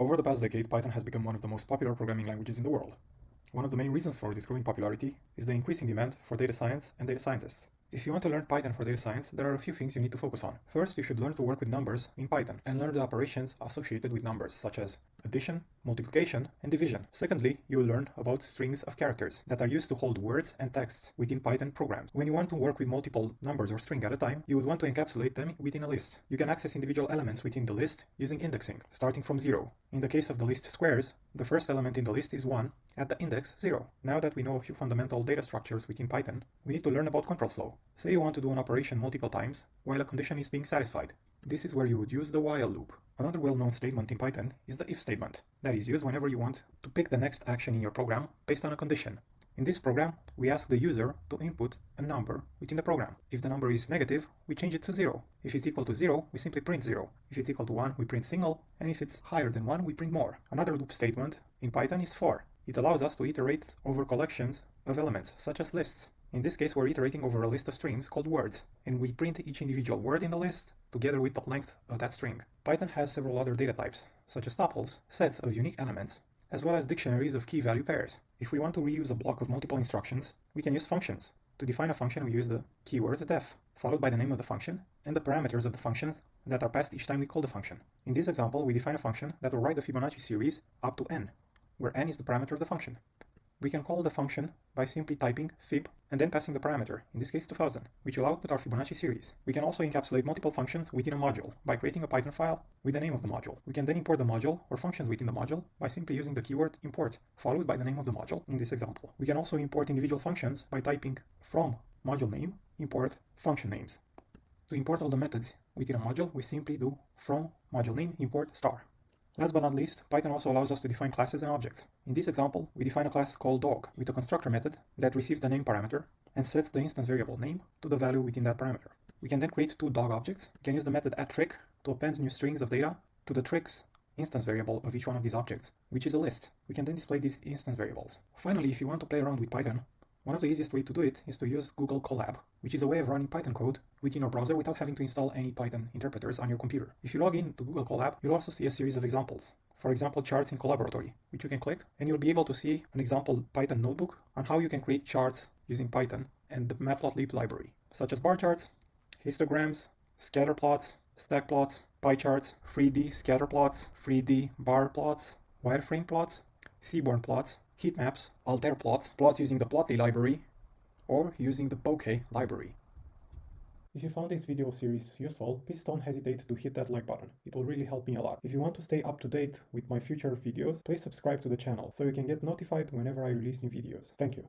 Over the past decade, Python has become one of the most popular programming languages in the world. One of the main reasons for this growing popularity is the increasing demand for data science and data scientists. If you want to learn Python for data science, there are a few things you need to focus on. First, you should learn to work with numbers in Python and learn the operations associated with numbers, such as addition, multiplication, and division. Secondly, you will learn about strings of characters that are used to hold words and texts within Python programs. When you want to work with multiple numbers or string at a time, you would want to encapsulate them within a list. You can access individual elements within the list using indexing, starting from 0. In the case of the list squares, the first element in the list is 1 at the index 0. Now that we know a few fundamental data structures within Python, we need to learn about control flow. Say you want to do an operation multiple times while a condition is being satisfied. This is where you would use the while loop. Another well-known statement in Python is the if statement, that is used whenever you want to pick the next action in your program based on a condition. In this program, we ask the user to input a number within the program. If the number is negative, we change it to 0. If it's equal to 0, we simply print 0. If it's equal to 1, we print single, and if it's higher than 1, we print more. Another loop statement in Python is for. It allows us to iterate over collections of elements, such as lists. In this case, we're iterating over a list of strings called words, and we print each individual word in the list together with the length of that string. Python has several other data types, such as tuples, sets of unique elements, as well as dictionaries of key-value pairs. If we want to reuse a block of multiple instructions, we can use functions. To define a function, we use the keyword def, followed by the name of the function and the parameters of the functions that are passed each time we call the function. In this example, we define a function that will write the Fibonacci series up to n, where n is the parameter of the function. We can call the function by simply typing fib and then passing the parameter, in this case 2000, which will output our Fibonacci series. We can also encapsulate multiple functions within a module by creating a Python file with the name of the module. We can then import the module or functions within the module by simply using the keyword import, followed by the name of the module in this example. We can also import individual functions by typing from module name import function names. To import all the methods within a module, we simply do from module name import star. Last but not least, Python also allows us to define classes and objects. In this example, we define a class called dog with a constructor method that receives the name parameter and sets the instance variable name to the value within that parameter. We can then create two dog objects. We can use the method addTrick to append new strings of data to the tricks instance variable of each one of these objects, which is a list. We can then display these instance variables. Finally, if you want to play around with Python, one of the easiest ways to do it is to use Google Collab, which is a way of running Python code within your browser without having to install any Python interpreters on your computer. If you log in to Google Collab, you'll also see a series of examples. For example, charts in Collaboratory, which you can click, and you'll be able to see an example Python notebook on how you can create charts using Python and the matplotlib library, such as bar charts, histograms, scatter plots, stack plots, pie charts, 3D scatter plots, 3D bar plots, wireframe plots, seaborn plots, heat maps, alter plots, plots using the plotly library, or using the bokeh library. If you found this video series useful, please don't hesitate to hit that like button. It will really help me a lot. If you want to stay up to date with my future videos, please subscribe to the channel so you can get notified whenever I release new videos. Thank you.